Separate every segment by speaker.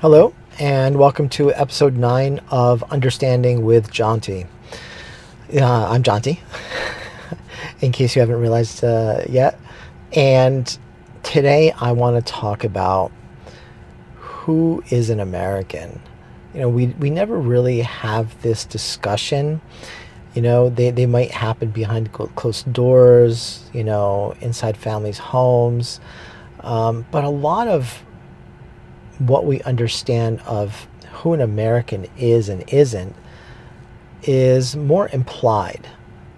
Speaker 1: Hello, and welcome to episode 9 of Understanding with Jonty. I'm Jonty, in case you haven't realized yet. And today I want to talk about who is an American. We never really have this discussion. They might happen behind closed doors, inside families' homes. But a lot of what we understand of who an American is and isn't is more implied.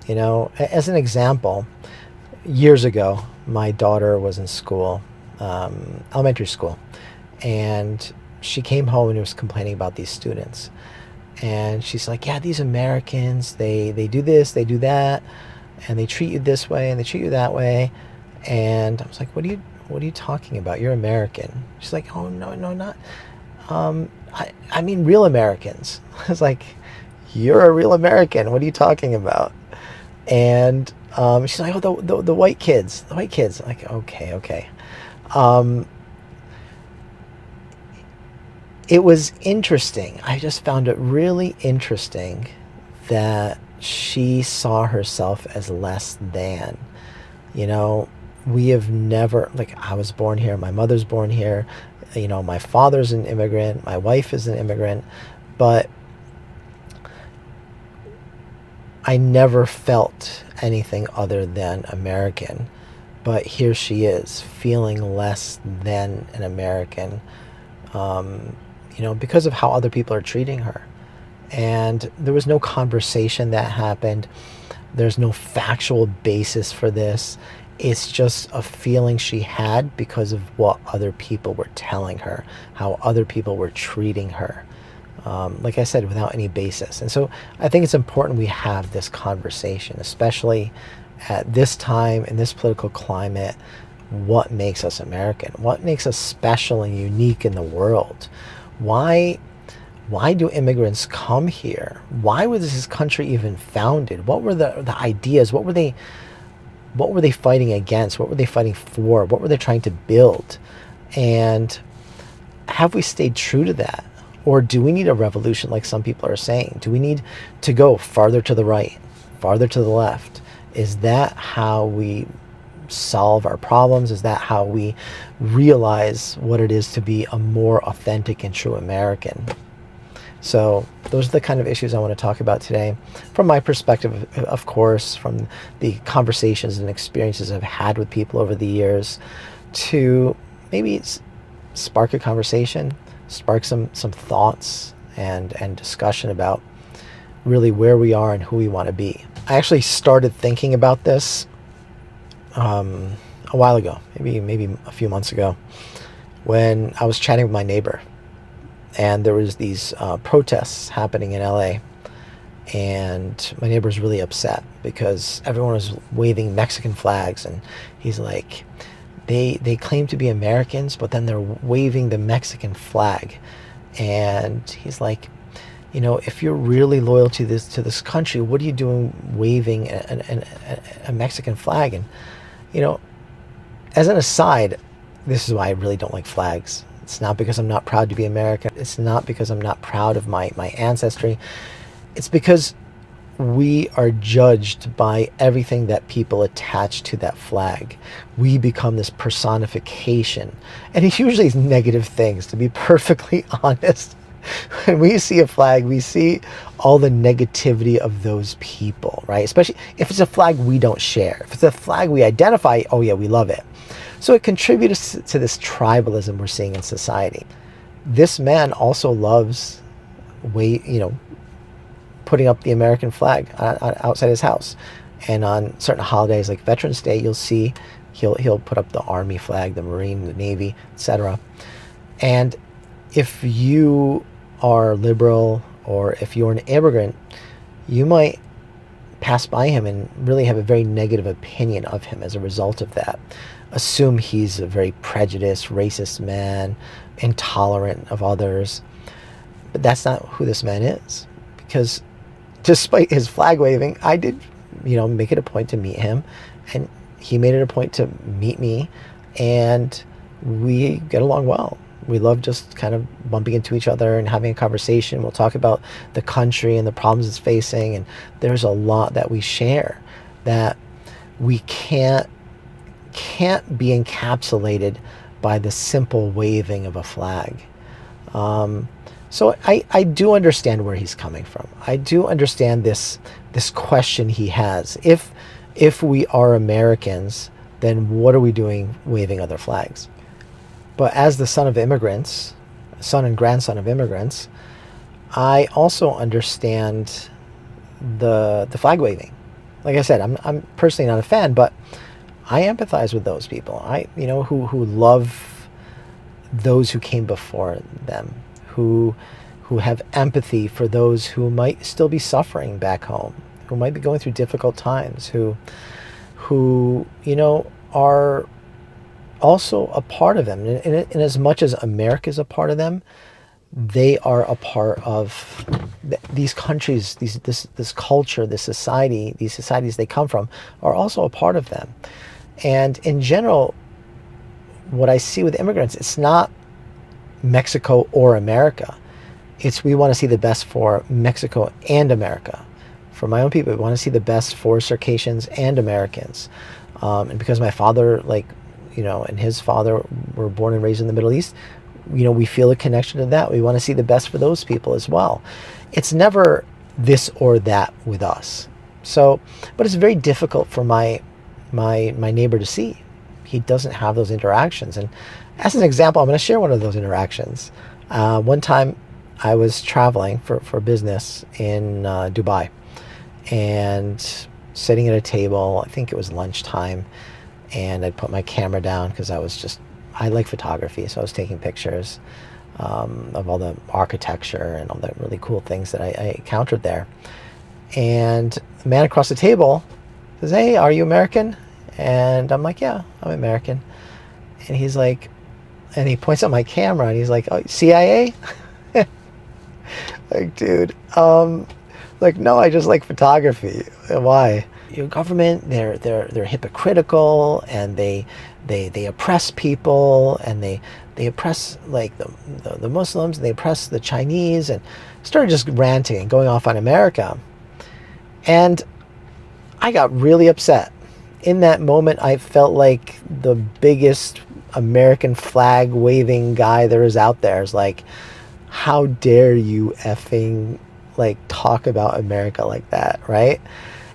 Speaker 1: As an example, years ago, my daughter was in school, elementary school, and she came home and was complaining about these students. And she's like, yeah, these Americans, they do this, they do that, and they treat you this way and they treat you that way. And I was like, what are you talking about? You're American. She's like, oh, no, not. I mean real Americans. I was like, you're a real American. What are you talking about? And she's like, oh, the white kids. The white kids. I'm like, okay. Um, it was interesting. I just found it really interesting that she saw herself as less than. You know, we have never, like, I was born here, my mother's born here, my father's an immigrant, my wife is an immigrant, but I never felt anything other than American. But here she is, feeling less than an American, because of how other people are treating her. And there was no conversation that happened. There's no factual basis for this. It's just a feeling she had because of what other people were telling her, how other people were treating her. Like I said, without any basis. And so I think it's important we have this conversation, especially at this time, in this political climate. What makes us American? What makes us special and unique in the world? Why do immigrants come here? Why was this country even founded? What were the ideas? What were they fighting against? What were they fighting for? What were they trying to build? And have we stayed true to that? Or do we need a revolution like some people are saying? Do we need to go farther to the right, farther to the left? Is that how we solve our problems? Is that how we realize what it is to be a more authentic and true American? So those are the kind of issues I want to talk about today. From my perspective, of course, from the conversations and experiences I've had with people over the years, to maybe spark a conversation, spark some thoughts and discussion about really where we are and who we want to be. I actually started thinking about this a while ago, maybe a few months ago, when I was chatting with my neighbor. And there was these protests happening in LA, and my neighbor was really upset because everyone was waving Mexican flags, and he's like, they claim to be Americans, but then they're waving the Mexican flag. And he's like, if you're really loyal to this country, what are you doing waving a Mexican flag? And as an aside, this is why I really don't like flags. It's not because I'm not proud to be American. It's not because I'm not proud of my ancestry. It's because we are judged by everything that people attach to that flag. We become this personification. And it usually is negative things, to be perfectly honest. When we see a flag, we see all the negativity of those people, right? Especially if it's a flag we don't share. If it's a flag we identify, oh yeah, we love it. So it contributes to this tribalism we're seeing in society. This man also loves putting up the American flag outside his house. And on certain holidays like Veterans Day, you'll see he'll put up the Army flag, the Marine, the Navy, etc. And if you are liberal, or if you're an immigrant, you might pass by him and really have a very negative opinion of him as a result of that. Assume he's a very prejudiced, racist man, intolerant of others. But that's not who this man is. Because despite his flag waving, I did, make it a point to meet him. And he made it a point to meet me. And we get along well. We love just kind of bumping into each other and having a conversation. We'll talk about the country and the problems it's facing, and there's a lot that we share that we can't be encapsulated by the simple waving of a flag. So I do understand where he's coming from. I do understand this question he has. If we are Americans, then what are we doing waving other flags? But as the son of immigrants, son and grandson of immigrants, I also understand the flag waving. Like I said, I'm personally not a fan, but I empathize with those people. Who love those who came before them, who have empathy for those who might still be suffering back home, who might be going through difficult times, who are also a part of them. And as much as America is a part of them, they are a part of these countries, this culture, this society, these societies they come from are also a part of them. And in general, what I see with immigrants, it's not Mexico or America. It's we want to see the best for Mexico and America. For my own people, we want to see the best for Circassians and Americans. And because my father, and his father were born and raised in the Middle East, we feel a connection to that. We want to see the best for those people as well. It's never this or that with us. So, but it's very difficult for my neighbor to see. He doesn't have those interactions. And as an example, I'm going to share one of those interactions. One time I was traveling for business in Dubai and sitting at a table. I think it was lunchtime, and I put my camera down because I like photography, so I was taking pictures of all the architecture and all the really cool things that I encountered there. And the man across the table says, "Hey, are you American?" And I'm like, "Yeah, I'm American." And he's like, and he points at my camera and he's like, "Oh, CIA?" Like, dude, no, I just like photography. Why? Your government, they're hypocritical, and they oppress people, and they oppress like the Muslims, and they oppress the Chinese, and started just ranting and going off on America. And I got really upset. In that moment, I felt like the biggest American flag waving guy there is out there. Is like, how dare you effing talk about America like that, right?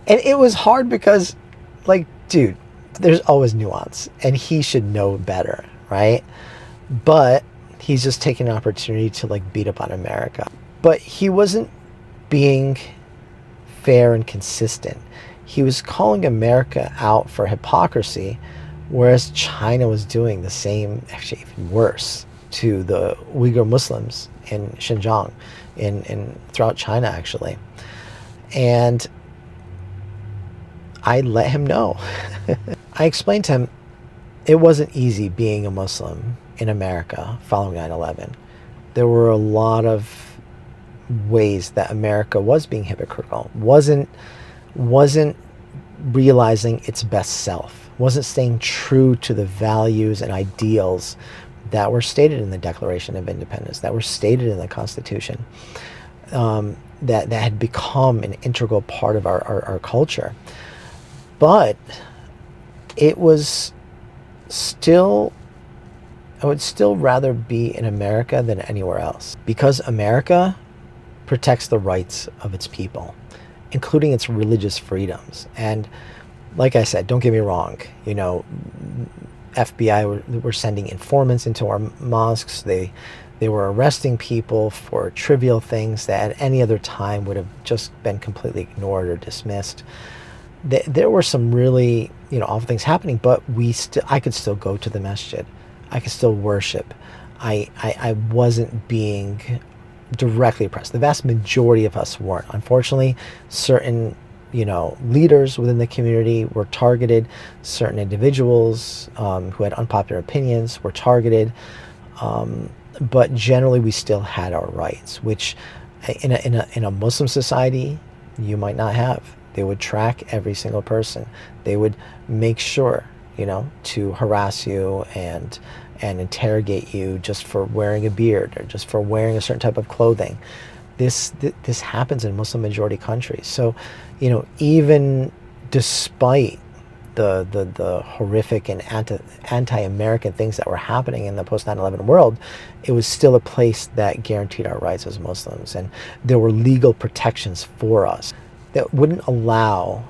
Speaker 1: And it was hard because, dude, there's always nuance, and he should know better, right? But he's just taking an opportunity to beat up on America. But he wasn't being fair and consistent. He was calling America out for hypocrisy, whereas China was doing the same, actually even worse, to the Uyghur Muslims in Xinjiang, in throughout China, actually. And I let him know. I explained to him it wasn't easy being a Muslim in America following 9/11. There were a lot of ways that America was being hypocritical, wasn't realizing its best self, wasn't staying true to the values and ideals that were stated in the Declaration of Independence, that were stated in the Constitution, that had become an integral part of our culture. But it was still, I would still rather be in America than anywhere else, because America protects the rights of its people, including its religious freedoms. And like I said, don't get me wrong, FBI were sending informants into our mosques. They were arresting people for trivial things that at any other time would have just been completely ignored or dismissed. There were some really awful things happening, but I could still go to the masjid. I could still worship. I wasn't being directly oppressed. The vast majority of us weren't. Unfortunately, certain leaders within the community were targeted. Certain individuals who had unpopular opinions were targeted. But generally, we still had our rights, which in a Muslim society you might not have. They would track every single person. They would make sure, to harass you and and interrogate you just for wearing a beard or just for wearing a certain type of clothing. This happens in Muslim majority countries. So, even despite the horrific and anti-American things that were happening in the post 9/11 world, it was still a place that guaranteed our rights as Muslims, and there were legal protections for us that wouldn't allow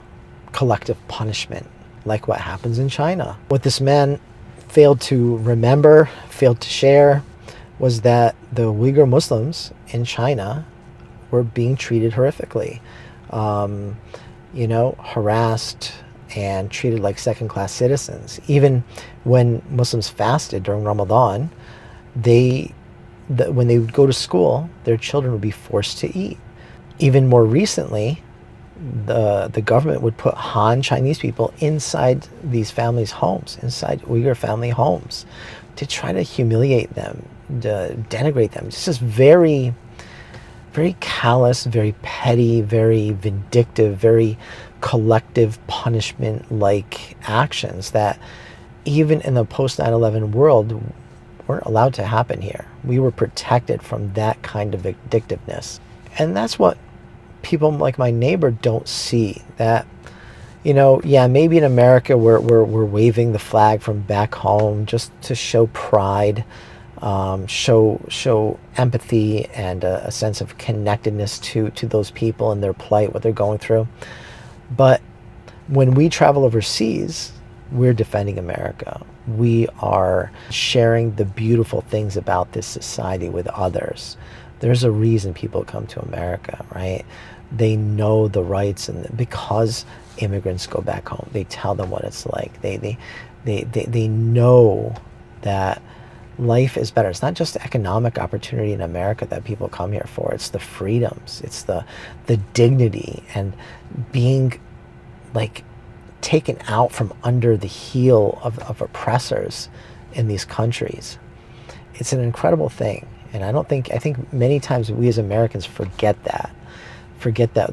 Speaker 1: collective punishment like what happens in China. What this man failed to remember, failed to share, was that the Uyghur Muslims in China were being treated horrifically, harassed and treated like second-class citizens. Even when Muslims fasted during Ramadan, when they would go to school, their children would be forced to eat. Even more recently, the government would put Han Chinese people inside these families' homes, inside Uyghur family homes, to try to humiliate them, to denigrate them. It's just very, very callous, very petty, very vindictive, very collective punishment-like actions that even in the post 9/11 world weren't allowed to happen here. We were protected from that kind of vindictiveness. And that's what people like my neighbor don't see. That, maybe in America we're waving the flag from back home just to show pride, show empathy and a sense of connectedness to those people and their plight, what they're going through. But when we travel overseas, we're defending America. We are sharing the beautiful things about this society with others. There's a reason people come to America, right? They know the rights, and because immigrants go back home, they tell them what it's like. They know that life is better. It's not just economic opportunity in America that people come here for. It's the freedoms. It's the dignity and being like taken out from under the heel of oppressors in these countries. It's an incredible thing. And I think many times we as Americans forget that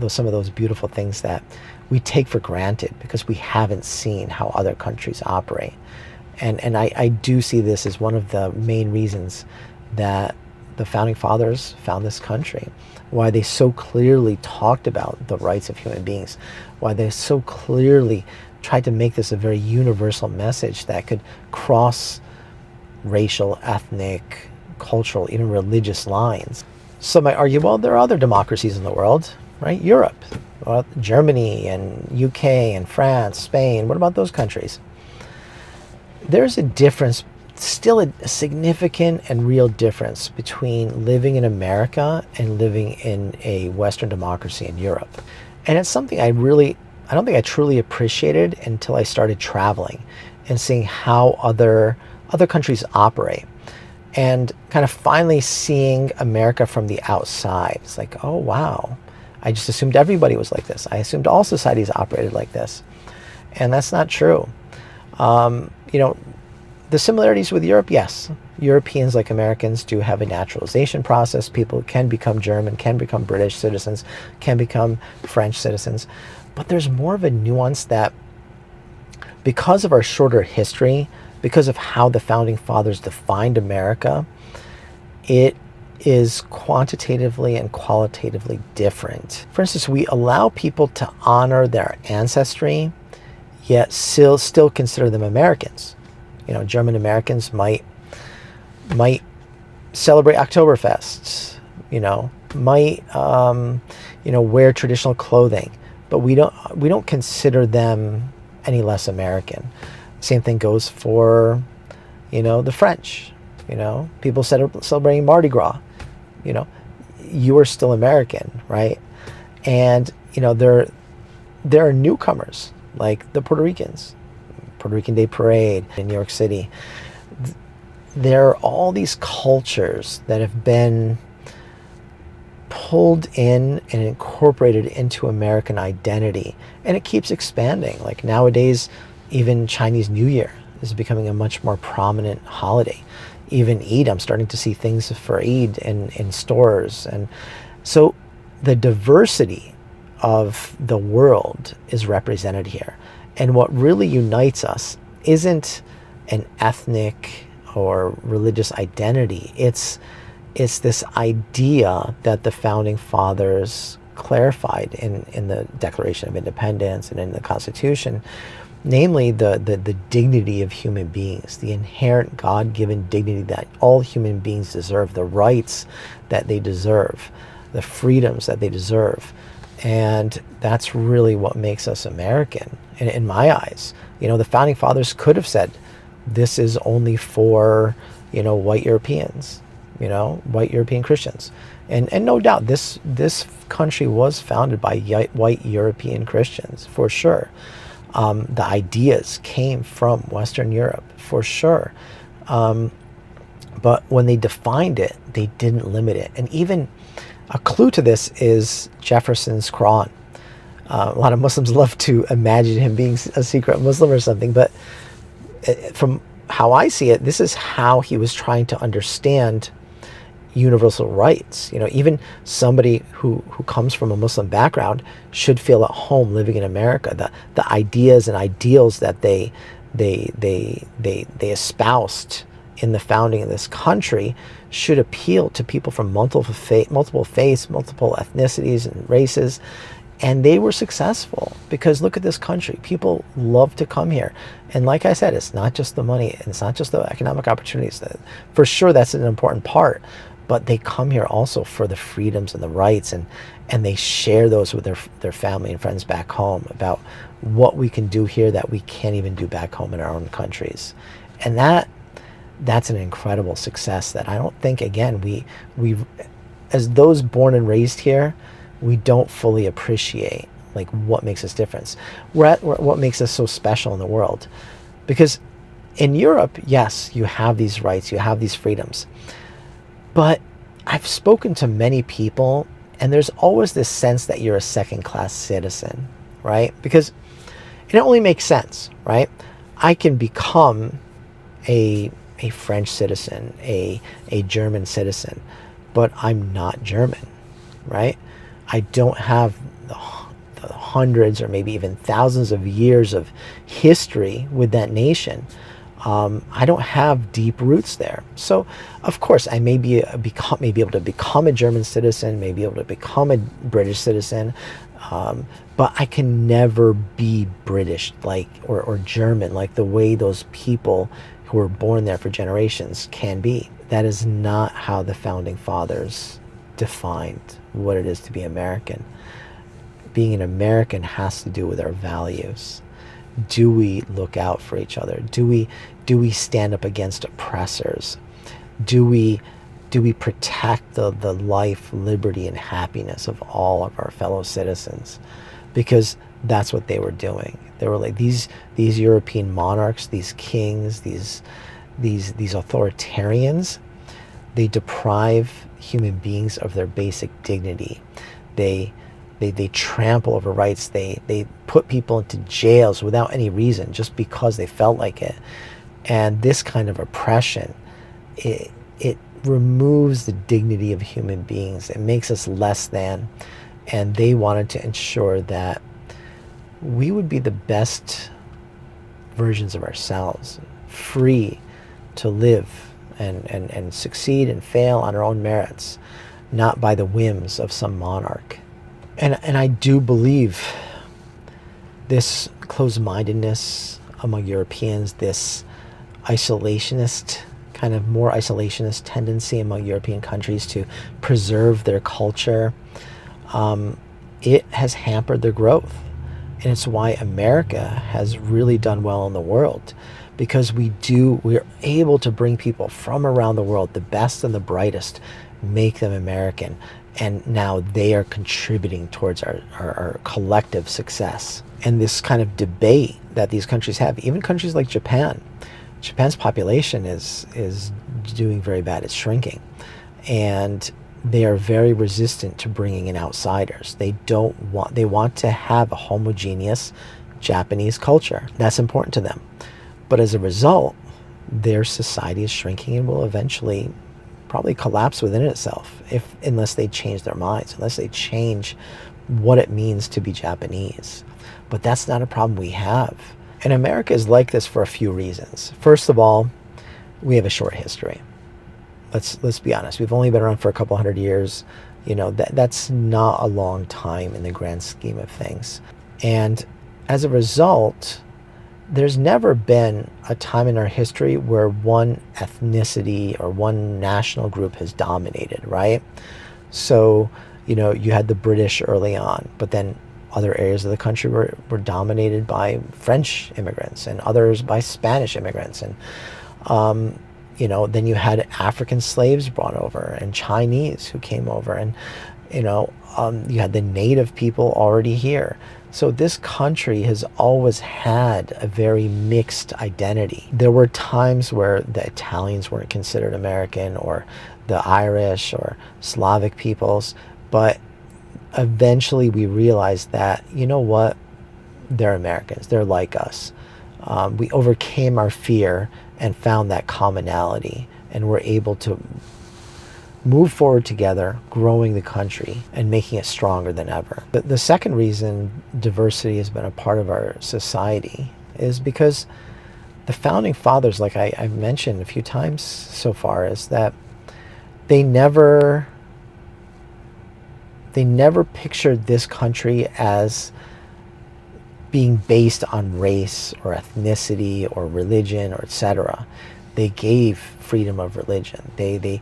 Speaker 1: some of those beautiful things that we take for granted because we haven't seen how other countries operate. And I do see this as one of the main reasons that the founding fathers found this country, why they so clearly talked about the rights of human beings, why they so clearly tried to make this a very universal message that could cross racial, ethnic, cultural, even religious lines. Some might argue, well, there are other democracies in the world, right? Europe, Germany and UK and France, Spain. What about those countries? There's a difference, still a significant and real difference between living in America and living in a Western democracy in Europe. And it's something I don't think I truly appreciated until I started traveling and seeing how other countries operate, and kind of finally seeing America from the outside. It's like, oh wow, I just assumed everybody was like this. I assumed all societies operated like this. And that's not true. The similarities with Europe, yes. Europeans, like Americans, do have a naturalization process. People can become German, can become British citizens, can become French citizens. But there's more of a nuance that, because of our shorter history, because of how the founding fathers defined America, it is quantitatively and qualitatively different. For instance, we allow people to honor their ancestry, yet still consider them Americans. German Americans might celebrate Oktoberfests, might wear traditional clothing, but we don't consider them any less American. Same thing goes for, the French. People celebrating Mardi Gras. You are still American, right? And there are newcomers like the Puerto Ricans. Puerto Rican Day Parade in New York City. There are all these cultures that have been pulled in and incorporated into American identity, and it keeps expanding. Like nowadays, even Chinese New Year is becoming a much more prominent holiday. Even Eid, I'm starting to see things for Eid in stores. And so the diversity of the world is represented here. And what really unites us isn't an ethnic or religious identity. It's this idea that the founding fathers clarified in the Declaration of Independence and in the Constitution, namely the dignity of human beings, the inherent God-given dignity that all human beings deserve, the rights that they deserve, the freedoms that they deserve. And that's really what makes us American, in my eyes. The founding fathers could have said, this is only for, white Europeans, white European Christians. And no doubt this country was founded by white European Christians, for sure. The ideas came from Western Europe, for sure. But when they defined it, they didn't limit it. And even a clue to this is Jefferson's Quran. A lot of Muslims love to imagine him being a secret Muslim or something, but from how I see it, this is how he was trying to understand universal rights. Even somebody who comes from a Muslim background should feel at home living in America. The ideas and ideals that they espoused in the founding of this country should appeal to people from multiple faiths, multiple ethnicities and races. And they were successful because look at this country. People love to come here. And like I said, it's not just the money and it's not just the economic opportunities. For sure, that's an important part. But they come here also for the freedoms and the rights, and they share those with their family and friends back home about what we can do here that we can't even do back home in our own countries. And that's an incredible success that I don't think, again, we as those born and raised here, we don't fully appreciate like what makes us different. What makes us so special in the world. Because in Europe, yes, you have these rights, you have these freedoms. But I've spoken to many people, and there's always this sense that you're a second-class citizen, right? Because it only makes sense, right? I can become a French citizen, a German citizen, but I'm not German, right? I don't have the hundreds or maybe even thousands of years of history with that nation. I don't have deep roots there. So, of course, I may be able to become a German citizen, may be able to become a British citizen, but I can never be British or German like the way those people who were born there for generations can be. That is not how the founding fathers defined what it is to be American. Being an American has to do with our values. Do we look out for each other? Do we stand up against oppressors? Do we protect the life, liberty, and happiness of all of our fellow citizens? Because that's what they were doing. They were like these European monarchs, these kings, these authoritarians. They deprive human beings of their basic dignity. They trample over rights. They put people into jails without any reason, just because they felt like it. And this kind of oppression, it removes the dignity of human beings. It makes us less than. And they wanted to ensure that we would be the best versions of ourselves, free to live and succeed and fail on our own merits, not by the whims of some monarch. And I do believe this closed-mindedness among Europeans, this more isolationist tendency among European countries to preserve their culture, it has hampered their growth. And it's why America has really done well in the world, because we're able to bring people from around the world, the best and the brightest, make them American. And now they are contributing towards our collective success. And this kind of debate that these countries have, even countries like Japan's population is doing very bad. It's shrinking. And they are very resistant to bringing in outsiders. They want to have a homogeneous Japanese culture. That's important to them. But as a result, their society is shrinking and will eventually probably collapse within itself unless they change their minds, unless they change what it means to be Japanese. But that's not a problem we have. And America is like this for a few reasons. First of all, we have a short history. Let's be honest. We've only been around for a couple hundred years. That's not a long time in the grand scheme of things. And as a result, there's never been a time in our history where one ethnicity or one national group has dominated, right? So, you had the British early on, but then other areas of the country were dominated by French immigrants and others by Spanish immigrants. And, then you had African slaves brought over and Chinese who came over, and, you had the native people already here. So this country has always had a very mixed identity. There were times where the Italians weren't considered American, or the Irish or Slavic peoples, but eventually we realized that, what, they're Americans, they're like us. We overcame our fear and found that commonality, and we're able to move forward together, growing the country and making it stronger than ever. The second reason diversity has been a part of our society is because the founding fathers, like I've mentioned a few times so far, is that they never pictured this country as being based on race or ethnicity or religion or etc. They gave freedom of religion. They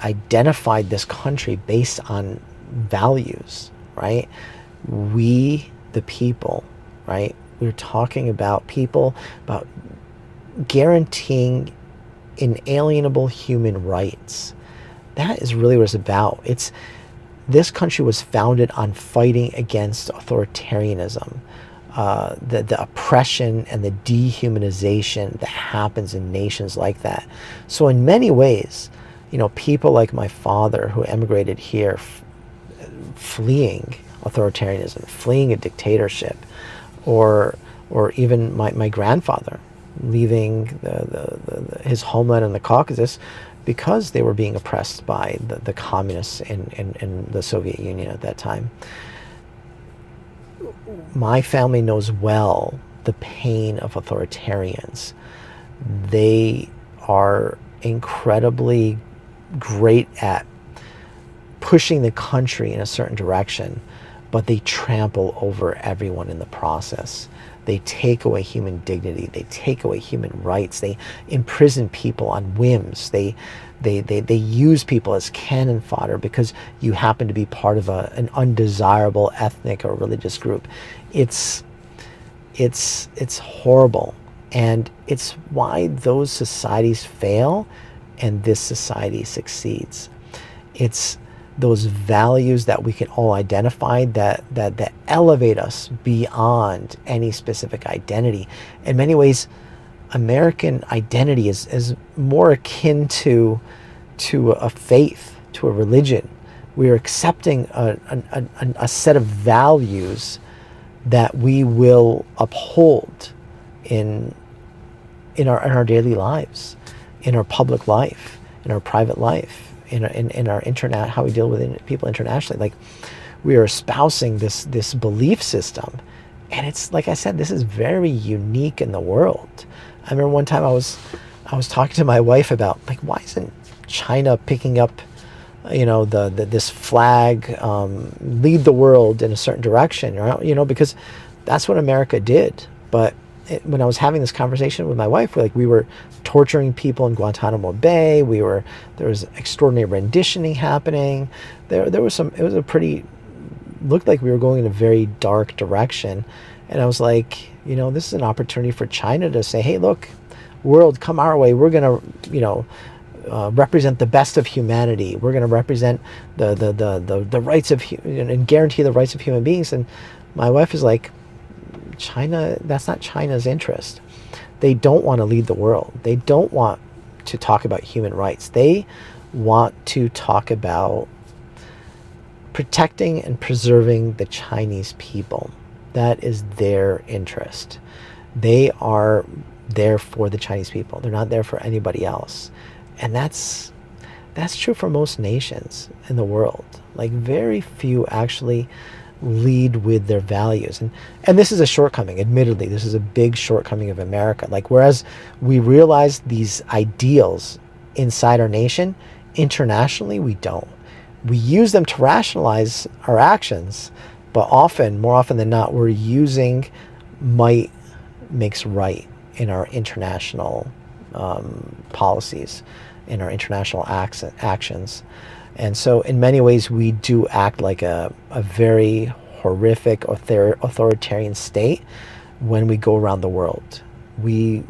Speaker 1: identified this country based on values, right? We, the people, right? We're talking about people, about guaranteeing inalienable human rights. That is really what it's about. This country was founded on fighting against authoritarianism, the oppression and the dehumanization that happens in nations like that. So in many ways, people like my father who emigrated here, fleeing authoritarianism, fleeing a dictatorship, or even my grandfather leaving his homeland in the Caucasus because they were being oppressed by the communists in the Soviet Union at that time. My family knows well the pain of authoritarians. They are incredibly great at pushing the country in a certain direction, but they trample over everyone in the process. They take away human dignity. They take away human rights. They imprison people on whims. They use people as cannon fodder because you happen to be part of an undesirable ethnic or religious group. It's horrible, and it's why those societies fail and this society succeeds. It's those values that we can all identify that elevate us beyond any specific identity. In many ways, American identity is more akin to a faith, to a religion. We are accepting a set of values that we will uphold in our daily lives, in our public life, in our private life, in our internet, how we deal with people internationally. Like, we are espousing this belief system, and it's like I said, this is very unique in the world. I remember one time I was talking to my wife about, like, why isn't China picking up, this flag, lead the world in a certain direction, because that's what America did. But when I was having this conversation with my wife, we were torturing people in Guantanamo Bay. There was extraordinary renditioning happening. There was some. It was looked like we were going in a very dark direction. And I was like, this is an opportunity for China to say, hey, look, world, come our way. We're gonna, represent the best of humanity. We're gonna represent the rights of and guarantee the rights of human beings. And my wife is like, China, that's not China's interest. They don't want to lead the world. They don't want to talk about human rights. They want to talk about protecting and preserving the Chinese people. That is their interest. They are there for the Chinese people. They're not there for anybody else. And that's true for most nations in the world. Like, very few actually lead with their values. And this is a shortcoming, admittedly. This is a big shortcoming of America. Like, whereas we realize these ideals inside our nation, internationally, we don't. We use them to rationalize our actions, but often, more often than not, we're using might makes right in our international policies, in our international actions. And so in many ways, we do act like a very horrific authoritarian state when we go around the world. We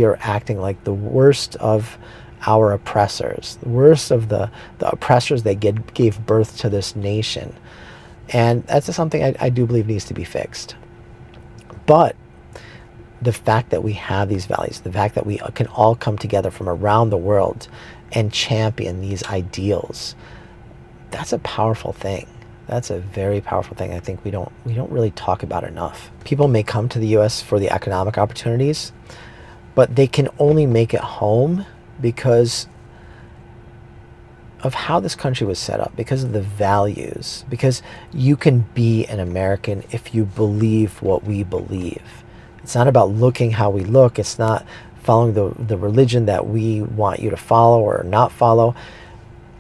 Speaker 1: are acting like the worst of our oppressors, the worst of the oppressors that gave birth to this nation. And that's something I do believe needs to be fixed. But the fact that we have these values, the fact that we can all come together from around the world and champion these ideals, that's a powerful thing. That's a very powerful thing. I think we don't really talk about enough. People may come to the US for the economic opportunities, but they can only make it home because of how this country was set up, because of the values, because you can be an American if you believe what we believe. It's not about looking how we look. It's not following the religion that we want you to follow or not follow.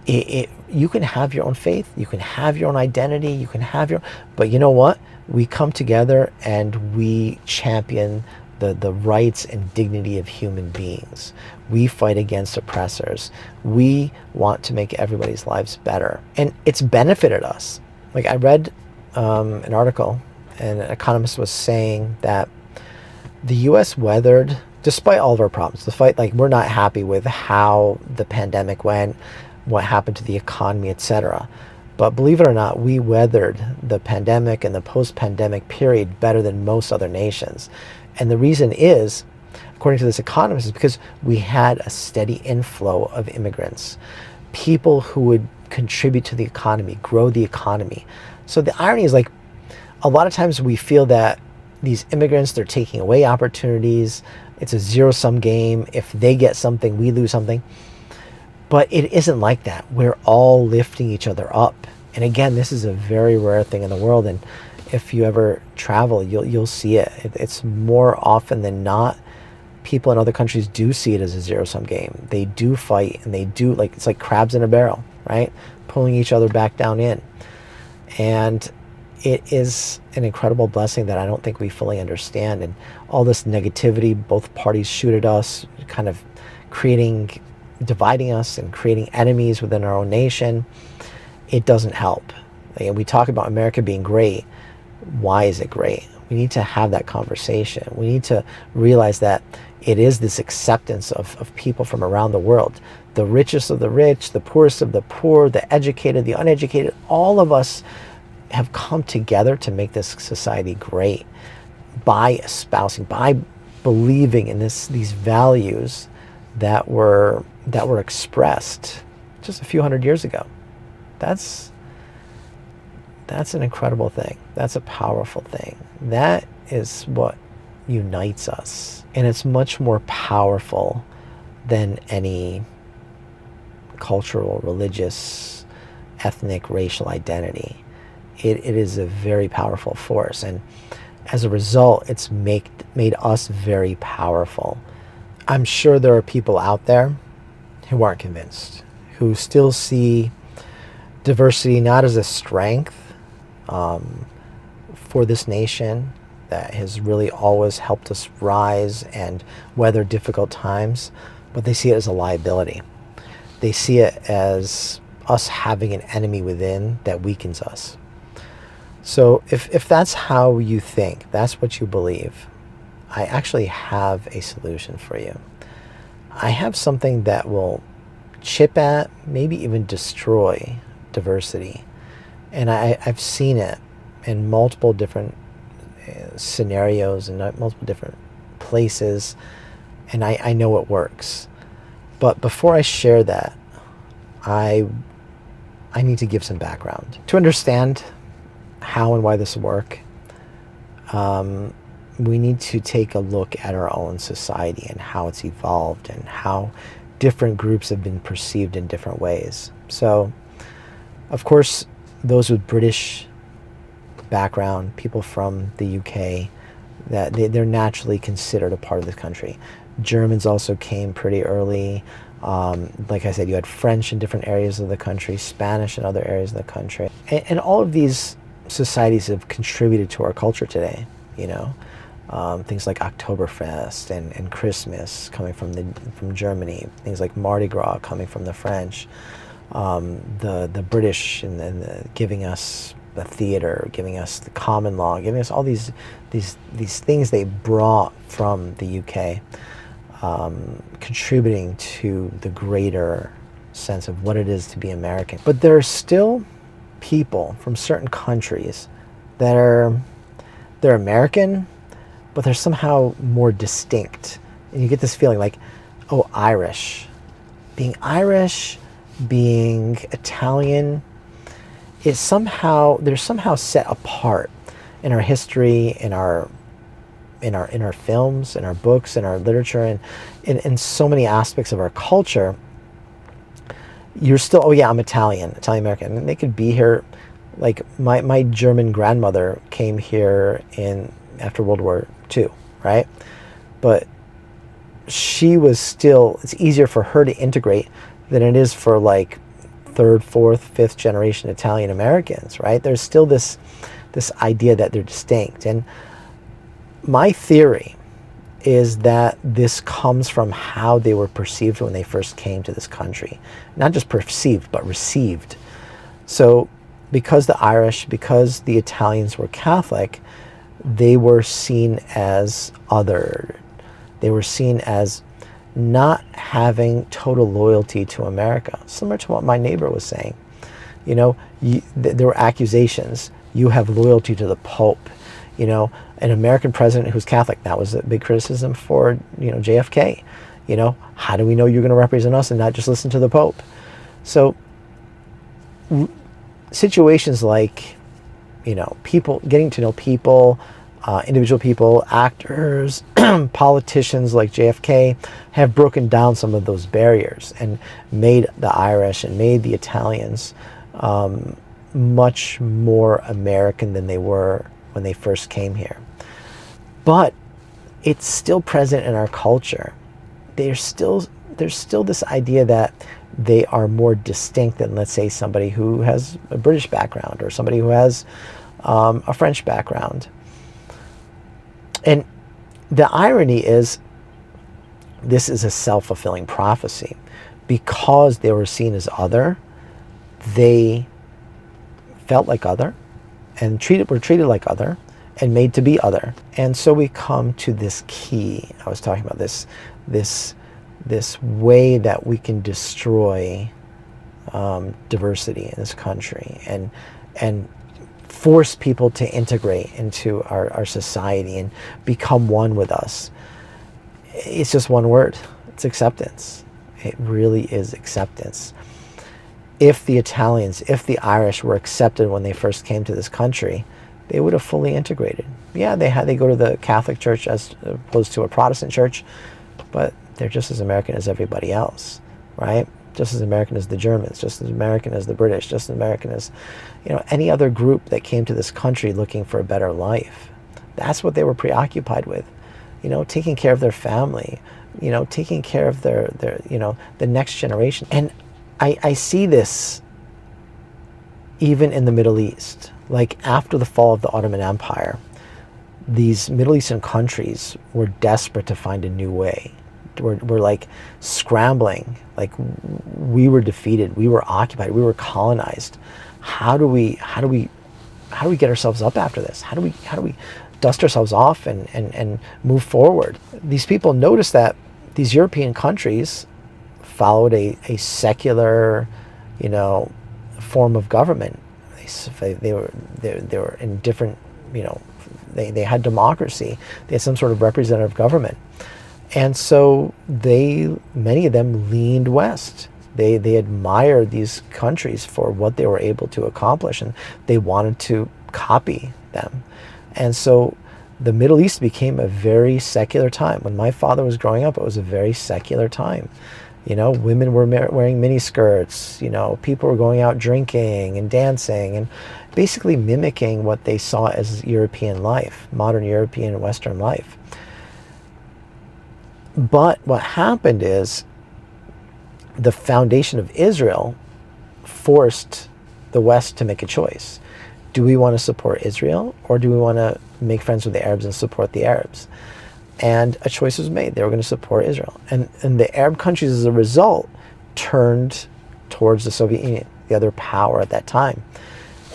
Speaker 1: You can have your own faith. You can have your own identity. You can have your... But you know what? We come together and we champion the rights and dignity of human beings. We fight against oppressors. We want to make everybody's lives better. And it's benefited us. Like, I read an article, and an economist was saying that the U.S. weathered, despite all of our problems, despite, like, we're not happy with how the pandemic went, what happened to the economy, etc. But believe it or not, we weathered the pandemic and the post-pandemic period better than most other nations. And the reason is, according to this economist, is because we had a steady inflow of immigrants, people who would contribute to the economy, grow the economy. So the irony is, like, a lot of times we feel that these immigrants, they're taking away opportunities. It's a zero-sum game. If they get something, we lose something. But it isn't like that. We're all lifting each other up. And again, this is a very rare thing in the world. And if you ever travel, you'll see it. It's more often than not, people in other countries do see it as a zero-sum game. They do fight, and they do, like, it's like crabs in a barrel, right? Pulling each other back down in. And it is an incredible blessing that I don't think we fully understand. And all this negativity, both parties shoot at us, kind of dividing us and creating enemies within our own nation. It doesn't help. Like, we talk about America being great. Why is it great? We need to have that conversation. We need to realize that it is this acceptance of people from around the world. The richest of the rich, the poorest of the poor, the educated, the uneducated, all of us have come together to make this society great by espousing, by believing in these values that were expressed just a few hundred years ago. That's an incredible thing. That's a powerful thing. That is what unites us. And it's much more powerful than any cultural, religious, ethnic, racial identity. It is a very powerful force. And as a result, it's made us very powerful. I'm sure there are people out there who aren't convinced, who still see diversity not as a strength for this nation that has really always helped us rise and weather difficult times, but they see it as a liability. They see it as us having an enemy within that weakens us. So if that's how you think, that's what you believe, I actually have a solution for you. I have something that will chip at, maybe even destroy diversity. And I've seen it in multiple different scenarios and multiple different places, and I know it works. But before I share that, I need to give some background. To understand how and why this will work, we need to take a look at our own society and how it's evolved and how different groups have been perceived in different ways. So, of course, those with British background, people from the UK, that they're naturally considered a part of this country. Germans also came pretty early. Like I said, you had French in different areas of the country, Spanish in other areas of the country. And all of these societies have contributed to our culture today, you know. Things like Oktoberfest and Christmas coming from Germany. Things like Mardi Gras coming from the French. The British and giving us the theater, giving us the common law, giving us all these things they brought from the UK, contributing to the greater sense of what it is to be American. But there are still people from certain countries that they're American, but they're somehow more distinct. And you get this feeling like, oh, Irish. Being Irish, being Italian, they're somehow set apart in our history, in our films, in our books, in our literature, and in so many aspects of our culture. You're still, oh yeah, I'm Italian American, and they could be here. Like my German grandmother came here after World War II, right? But she was still, it's easier for her to integrate than it is for like third, fourth, fifth generation Italian Americans, right? There's still this idea that they're distinct. And my theory is that this comes from how they were perceived when they first came to this country. Not just perceived, but received. So because the Irish, because the Italians were Catholic, they were seen as other. They were seen as not having total loyalty to America, similar to what my neighbor was saying. You know, there were accusations. You have loyalty to the Pope. You know, an American president who's Catholic, that was a big criticism for, you know, JFK. You know, how do we know you're going to represent us and not just listen to the Pope? So situations like, you know, people getting to know people, individual people, actors, politicians like JFK have broken down some of those barriers and made the Irish and made the Italians much more American than they were when they first came here. But it's still present in our culture. There's still this idea that they are more distinct than, let's say, somebody who has a British background or somebody who has a French background. And the irony is, this is a self-fulfilling prophecy. Because they were seen as other, they felt like other and were treated like other and made to be other. And so we come to this key. I was talking about this way that we can destroy diversity in this country and force people to integrate into our society and become one with us. It's just one word. It's acceptance. It really is acceptance. If the Italians, if the Irish were accepted when they first came to this country, they would have fully integrated. Yeah, they go to the Catholic Church as opposed to a Protestant church, but they're just as American as everybody else, right? Just as American as the Germans, just as American as the British, just as American as, you know, any other group that came to this country looking for a better life. That's what they were preoccupied with, you know, taking care of their family, you know, taking care of their you know, the next generation. And I see this even in the Middle East. Like after the fall of the Ottoman Empire, these Middle Eastern countries were desperate to find a new way. We're like scrambling, like we were defeated, we were occupied, we were colonized. How do we get ourselves up after this? How do we dust ourselves off and move forward? These people noticed that these European countries followed a secular, you know, form of government. They were in different, you know, they had democracy. They had some sort of representative government. And so many of them leaned west. They admired these countries for what they were able to accomplish, and they wanted to copy them. And so the Middle East became a very secular time. When my father was growing up, it was a very secular time. You know, women were wearing mini skirts. You know, people were going out drinking and dancing and basically mimicking what they saw as European life, modern European and Western life. But what happened is the foundation of Israel forced the West to make a choice. Do we want to support Israel, or do we want to make friends with the Arabs and support the Arabs? And a choice was made. They were going to support Israel. And the Arab countries, as a result, turned towards the Soviet Union, the other power at that time.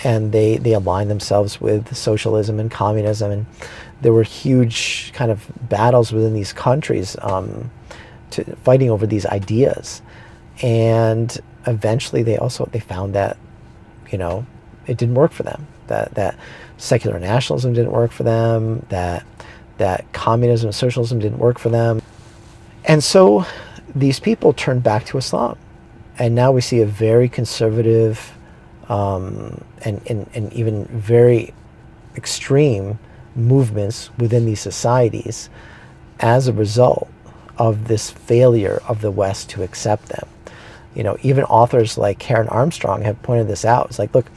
Speaker 1: And they aligned themselves with socialism and communism. And there were huge kind of battles within these countries fighting over these ideas. And eventually they found that, you know, it didn't work for them. That secular nationalism didn't work for them. That communism and socialism didn't work for them. And so these people turned back to Islam. And now we see a very conservative and even very extreme movements within these societies as a result of this failure of the West to accept them. You know, even authors like Karen Armstrong have pointed this out. It's like, look,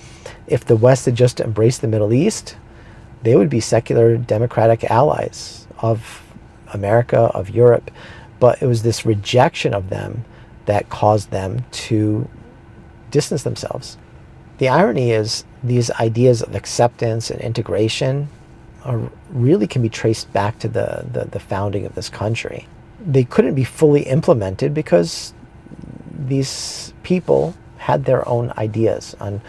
Speaker 1: if the West had just embraced the Middle East, they would be secular democratic allies of America, of Europe. But it was this rejection of them that caused them to distance themselves. The irony is these ideas of acceptance and integration really can be traced back to the founding of this country. They couldn't be fully implemented because these people had their own ideas on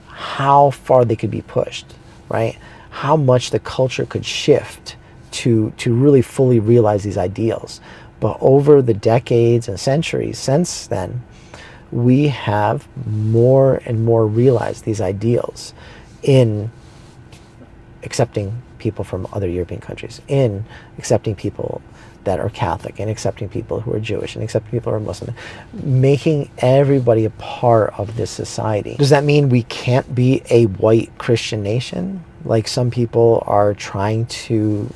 Speaker 1: how far they could be pushed, right? How much the culture could shift to really fully realize these ideals. But over the decades and centuries since then, we have more and more realized these ideals in accepting people from other European countries, in accepting people that are Catholic, and accepting people who are Jewish, and accepting people who are Muslim, making everybody a part of this society. Does that mean we can't be a white Christian nation, like some people are trying to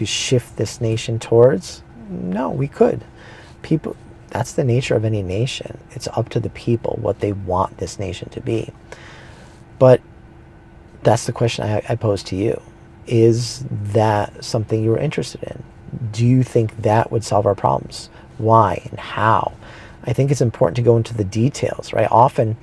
Speaker 1: shift this nation towards? No, we could. People, that's the nature of any nation. It's up to the people what they want this nation to be. But that's the question I pose to you. Is that something you're interested in? Do you think that would solve our problems? Why and how? I think it's important to go into the details, right? Often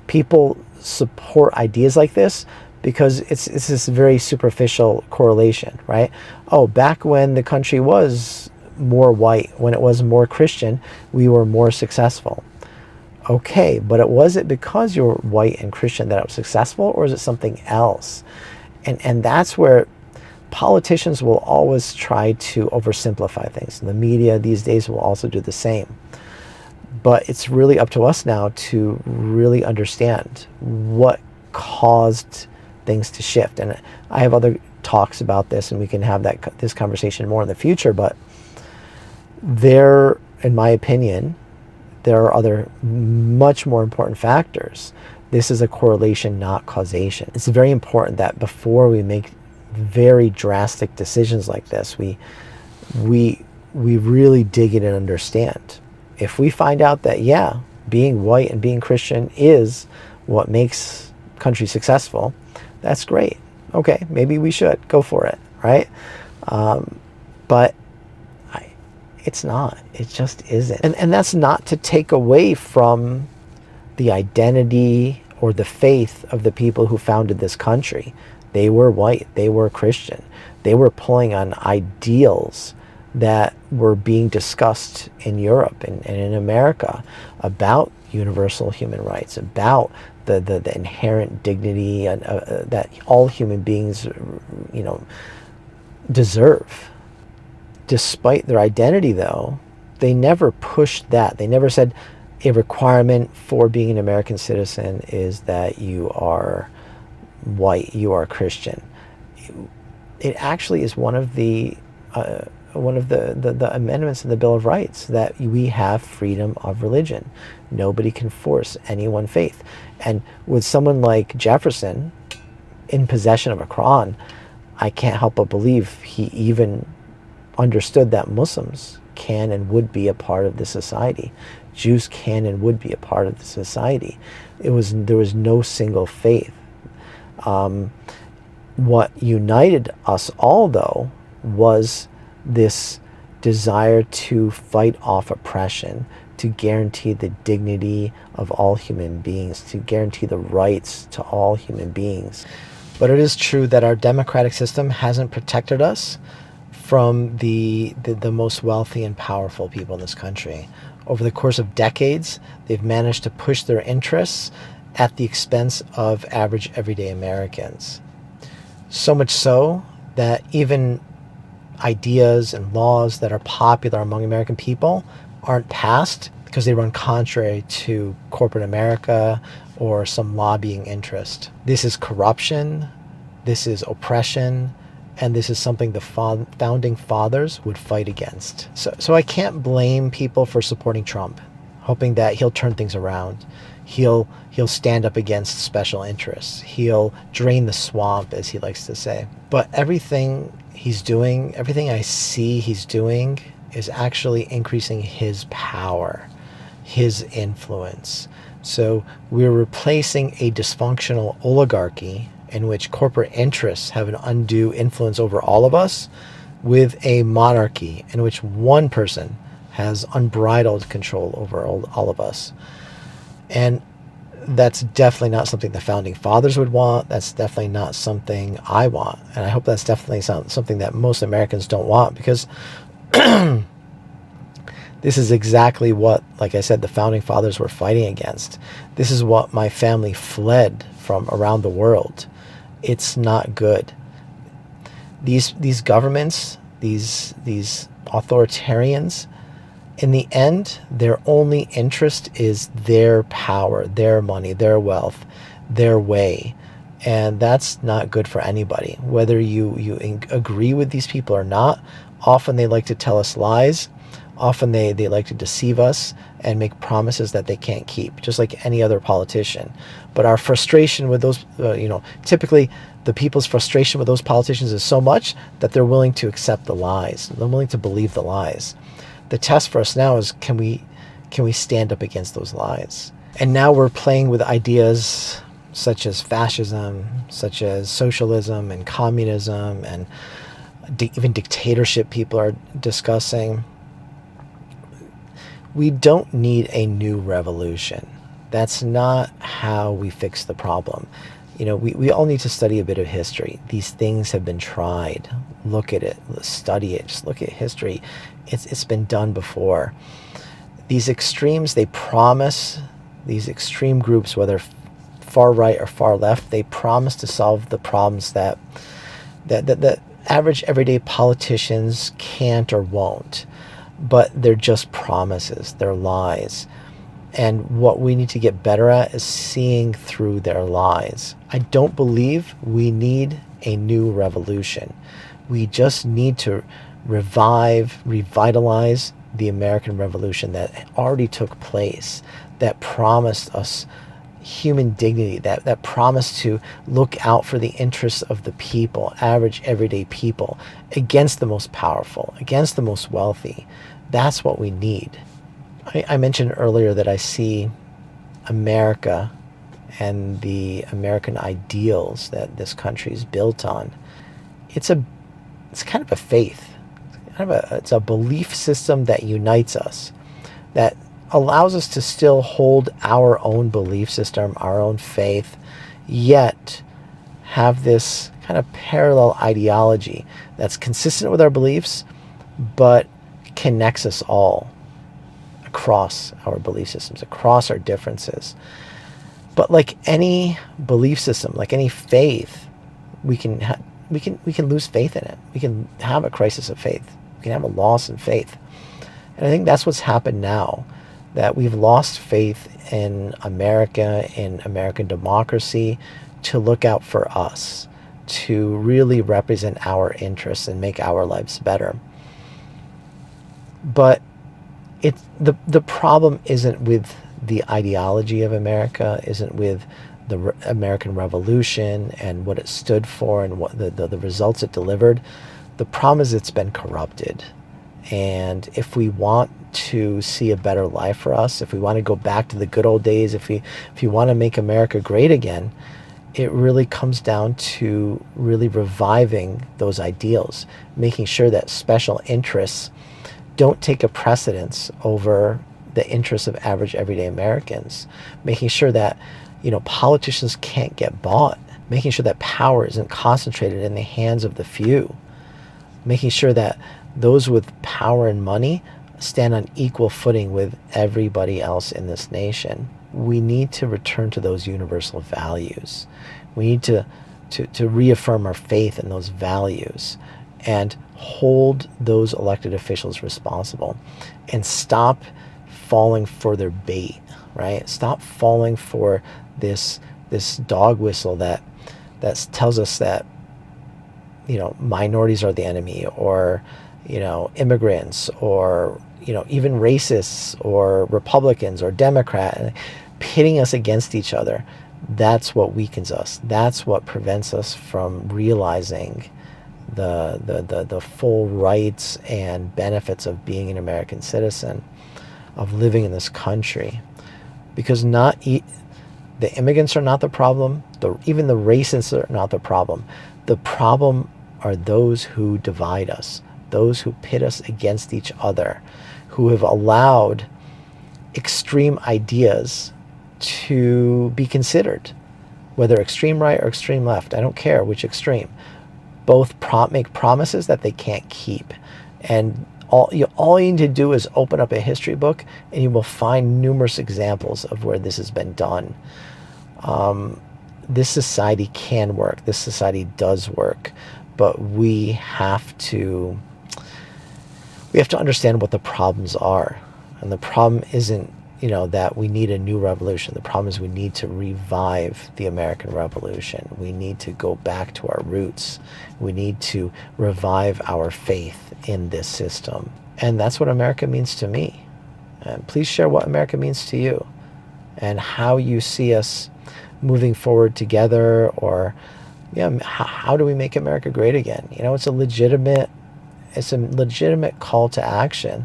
Speaker 1: people support ideas like this because it's this very superficial correlation, right? Oh, back when the country was more white, when it was more Christian, we were more successful. Okay, but was it because you were white and Christian that it was successful, or is it something else? And that's where politicians will always try to oversimplify things. The media these days will also do the same. But it's really up to us now to really understand what caused things to shift. And I have other talks about this, and we can have this conversation more in the future. But in my opinion, there are other much more important factors. This is a correlation, not causation. It's very important that before we make very drastic decisions like this, we really dig in and understand. If we find out that, yeah, being white and being Christian is what makes countries successful, that's great. Okay, maybe we should go for it, right? But it's not. It just isn't. And that's not to take away from the identity or the faith of the people who founded this country. They were white. They were Christian. They were pulling on ideals that were being discussed in Europe and in America about universal human rights, about the inherent dignity that all human beings, deserve. Despite their identity, though, they never pushed that. They never said a requirement for being an American citizen is that you are white, you are Christian. It actually is one of the amendments in the Bill of Rights that we have freedom of religion. Nobody can force any one faith. And with someone like Jefferson in possession of a Quran, I can't help but believe he even understood that Muslims can and would be a part of this society, Jews can and would be a part of the society. There was no single faith. What united us all, though, was this desire to fight off oppression, to guarantee the dignity of all human beings, to guarantee the rights to all human beings. But it is true that our democratic system hasn't protected us from the most wealthy and powerful people in this country. Over the course of decades, they've managed to push their interests at the expense of average everyday Americans. So much so that even ideas and laws that are popular among American people aren't passed because they run contrary to corporate America or some lobbying interest. This is corruption, this is oppression, and this is something the founding fathers would fight against. So I can't blame people for supporting Trump, hoping that he'll turn things around. He'll stand up against special interests. He'll drain the swamp, as he likes to say. But everything he's doing, everything I see he's doing, is actually increasing his power, his influence. So we're replacing a dysfunctional oligarchy in which corporate interests have an undue influence over all of us with a monarchy in which one person has unbridled control over all of us. And that's definitely not something the founding fathers would want. That's definitely not something I want. And I hope that's definitely something that most Americans don't want, because this is exactly what, like I said, the founding fathers were fighting against. This is what my family fled from around the world. It's not good. These governments, these authoritarians, in the end, their only interest is their power, their money, their wealth, their way. And that's not good for anybody. Whether you agree with these people or not, often they like to tell us lies. Often they like to deceive us and make promises that they can't keep, just like any other politician. But our frustration with those, typically the people's frustration with those politicians is so much that they're willing to accept the lies. They're willing to believe the lies. The test for us now is, can we stand up against those lies? And now we're playing with ideas such as fascism, such as socialism and communism, and even dictatorship people are discussing. We don't need a new revolution. That's not how we fix the problem. We all need to study a bit of history. These things have been tried. Look at it, study it, just look at history. It's been done before. These extremes, these extreme groups, whether far right or far left, they promise to solve the problems that average everyday politicians can't or won't. But they're just promises, they're lies. And what we need to get better at is seeing through their lies. I don't believe we need a new revolution. We just need to revitalize the American Revolution that already took place, that promised us human dignity, that promised to look out for the interests of the people, average everyday people, against the most powerful, against the most wealthy. That's what we need. I mentioned earlier that I see America and the American ideals that this country is built on. It's kind of a faith. It's a belief system that unites us, that allows us to still hold our own belief system, our own faith, yet have this kind of parallel ideology that's consistent with our beliefs, but connects us all across our belief systems, across our differences. But like any belief system, like any faith, we can lose faith in it. We can have a crisis of faith. We can have a loss in faith. And I think that's what's happened now, that we've lost faith in America, in American democracy, to look out for us, to really represent our interests and make our lives better. But the problem isn't with the ideology of America, isn't with the American Revolution and what it stood for and what the results it delivered. The problem is it's been corrupted. And if we want to see a better life for us, if we want to go back to the good old days, if you want to make America great again, it really comes down to really reviving those ideals, making sure that special interests don't take a precedence over the interests of average everyday Americans, making sure that, politicians can't get bought, making sure that power isn't concentrated in the hands of the few, making sure that those with power and money stand on equal footing with everybody else in this nation. We need to return to those universal values. We need to reaffirm our faith in those values and hold those elected officials responsible, and stop falling for their bait, right? Stop falling for this dog whistle that tells us that minorities are the enemy, or immigrants, or even racists, or Republicans, or Democrat, pitting us against each other. That's what weakens us. That's what prevents us from realizing the full rights and benefits of being an American citizen, of living in this country. Because the immigrants are not the problem. Even the racists are not the problem. The problem are those who divide us, those who pit us against each other, who have allowed extreme ideas to be considered, whether extreme right or extreme left. I don't care which extreme. Both make promises that they can't keep. And all you need to do is open up a history book, and you will find numerous examples of where this has been done. This society can work. This society does work. But we have to understand what the problems are. And the problem isn't, that we need a new revolution. The problem is we need to revive the American Revolution. We need to go back to our roots. We need to revive our faith in this system. And that's what America means to me. And please share what America means to you, and how you see us moving forward together, or how do we make America great again? It's a legitimate call to action.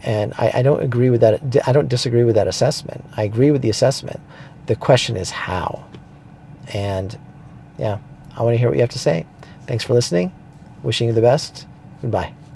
Speaker 1: And I don't agree with that. I don't disagree with that assessment. I agree with the assessment. The question is how. And I want to hear what you have to say. Thanks for listening. Wishing you the best. Goodbye.